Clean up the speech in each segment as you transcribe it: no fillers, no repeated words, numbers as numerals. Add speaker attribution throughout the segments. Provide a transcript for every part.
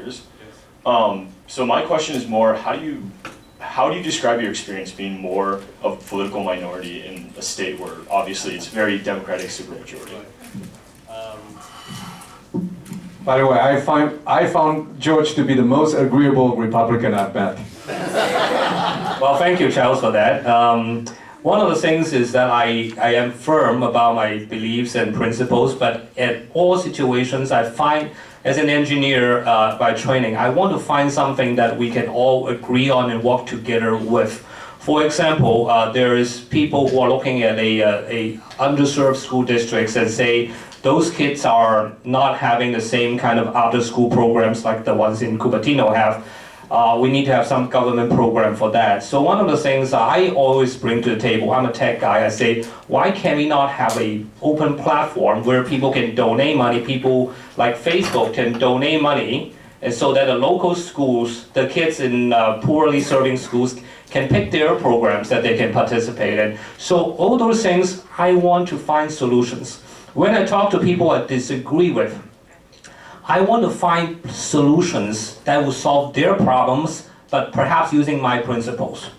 Speaker 1: years. So my question is more, how do you describe your experience being more of a political minority in a state where obviously it's very Democratic supermajority?
Speaker 2: By the way, I found George to be the most agreeable Republican I've met.
Speaker 3: Well, thank you, Charles, for that. One of the things is that I am firm about my beliefs and principles, but at all situations I find, as an engineer by training, I want to find something that we can all agree on and work together with. For example, there is people who are looking at a underserved school districts and say those kids are not having the same kind of after-school programs like the ones in Cupertino have. We need to have some government program for that. So one of the things I always bring to the table, I'm a tech guy, I say, why can we not have an open platform where people can donate money, people like Facebook can donate money, and so that the local schools, the kids in poorly serving schools can pick their programs that they can participate in. So all those things, I want to find solutions. When I talk to people I disagree with, I want to find solutions that will solve their problems, but perhaps using my principles.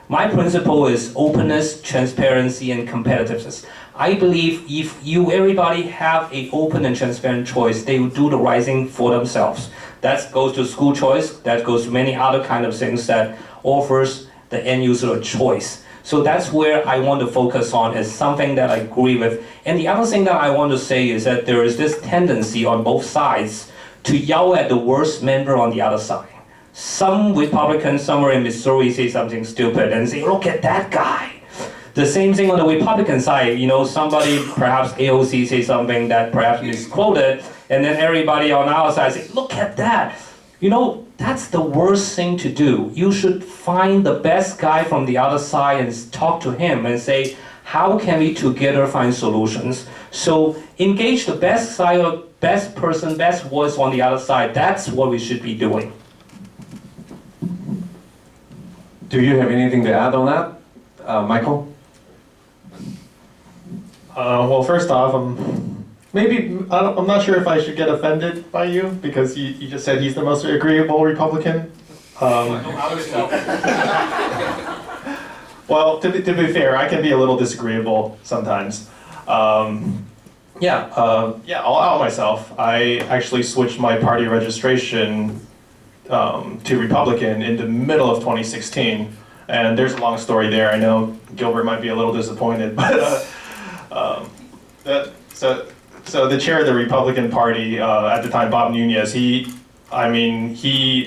Speaker 3: My principle is openness, transparency, and competitiveness. I believe if everybody have an open and transparent choice, they will do the right thing for themselves. That goes to school choice, that goes to many other kind of things that offers the end user a choice. So that's where I want to focus on, is something that I agree with. And the other thing that I want to say is that there is this tendency on both sides to yell at the worst member on the other side. Some Republicans somewhere in Missouri say something stupid and say, look at that guy. The same thing on the Republican side, somebody, perhaps AOC, say something that perhaps misquoted, and then everybody on our side say, look at that. That's the worst thing to do. You should find the best guy from the other side and talk to him and say, how can we together find solutions? So engage the best side, or best person, best voice on the other side. That's what we should be doing.
Speaker 2: Do you have anything to add on that, Michael?
Speaker 4: Well, first off, I'm not sure if I should get offended by you, because you just said he's the most agreeable Republican. Well, to be fair, I can be a little disagreeable sometimes. I'll out myself. I actually switched my party registration to Republican in the middle of 2016, and there's a long story there. I know Gilbert might be a little disappointed, but So the chair of the Republican Party at the time, Bob Nunez, he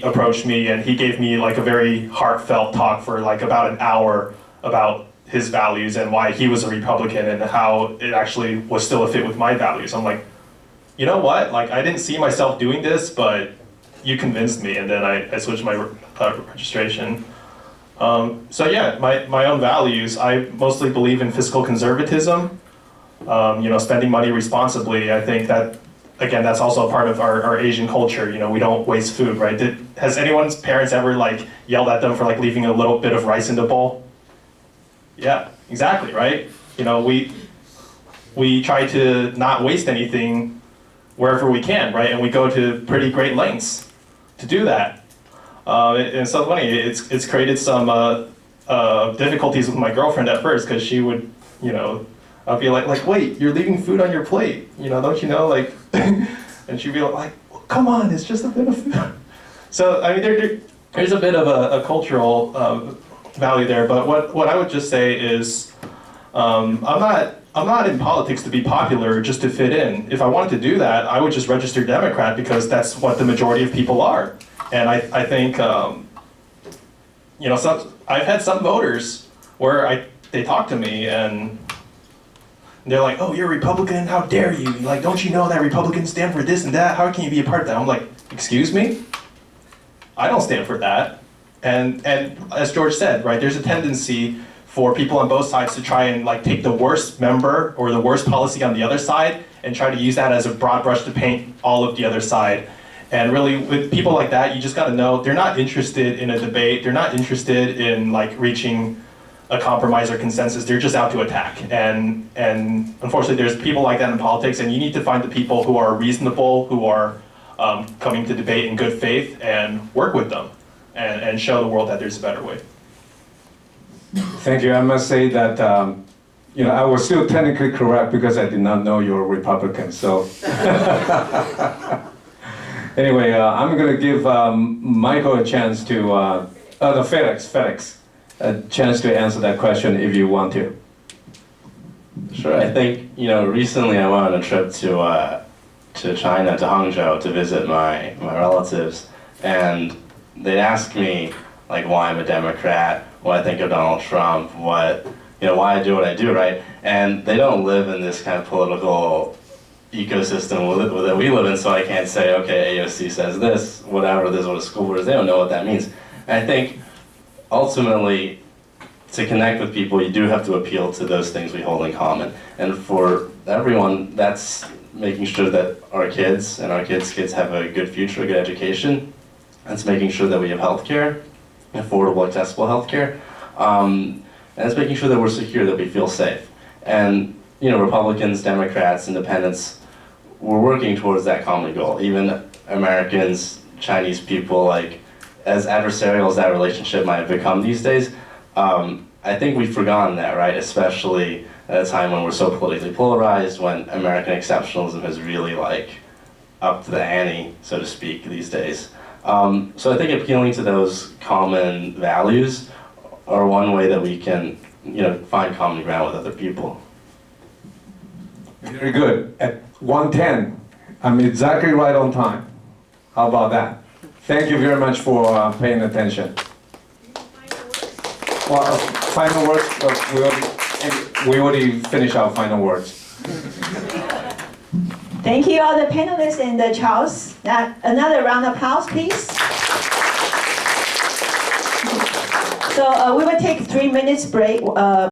Speaker 4: approached me and he gave me like a very heartfelt talk for like about an hour about his values and why he was a Republican and how it actually was still a fit with my values. I'm like, you know what? Like, I didn't see myself doing this, but you convinced me, and then I switched my registration. My own values, I mostly believe in fiscal conservatism. Spending money responsibly. I think that, again, that's also a part of our Asian culture. We don't waste food, right? Has anyone's parents ever yelled at them for leaving a little bit of rice in the bowl? Yeah, exactly, right? We try to not waste anything wherever we can, right? And we go to pretty great lengths to do that. And it's so funny. It's created some difficulties with my girlfriend at first, because she would, I'll be like, wait, you're leaving food on your plate, don't you know, and she'd be like, well, come on, it's just a bit of food. So, there's a bit of a cultural value there, but what I would just say is, I'm not in politics to be popular, just to fit in. If I wanted to do that, I would just register Democrat, because that's what the majority of people are. And I think, I've had some voters where they talk to me and they're like, oh, you're a Republican? How dare you? Don't you know that Republicans stand for this and that? How can you be a part of that? I'm like, excuse me? I don't stand for that. And as George said, right, there's a tendency for people on both sides to try and take the worst member or the worst policy on the other side and try to use that as a broad brush to paint all of the other side. And really, with people like that, you just got to know they're not interested in a debate. They're not interested in reaching a compromise or consensus. They're just out to attack. And unfortunately, there's people like that in politics, and you need to find the people who are reasonable, who are coming to debate in good faith and work with them and show the world that there's a better way.
Speaker 2: Thank you. I must say that, I was still technically correct because I did not know you were Republican, so. Anyway, I'm gonna give Michael a chance to, Felix, a chance to answer that question if you want to.
Speaker 5: Sure. I think, recently I went on a trip to China, to Hangzhou, to visit my relatives, and they'd ask me, like, why I'm a Democrat, what I think of Donald Trump, why I do what I do, right? And they don't live in this kind of political ecosystem that we live in, so I can't say, okay, AOC says this, whatever, this is what a school board is. They don't know what that means. And I think, ultimately, to connect with people, you do have to appeal to those things we hold in common. And for everyone, that's making sure that our kids and our kids' kids have a good future, a good education. That's making sure that we have healthcare, affordable, accessible healthcare. And it's making sure that we're secure, that we feel safe. And, Republicans, Democrats, Independents, we're working towards that common goal. Even Americans, Chinese people, like, as adversarial as that relationship might have become these days, I think we've forgotten that, right? Especially at a time when we're so politically polarized, when American exceptionalism is really, like, up to the ante, so to speak, these days. So I think appealing to those common values are one way that we can, find common ground with other people.
Speaker 2: Very good. At 1:10, I'm exactly right on time. How about that? Thank you very much for paying attention. Well, final words, we already finished our final words.
Speaker 6: Thank you all the panelists and Charles. Now, another round of applause, please. So we will take 3 minutes break.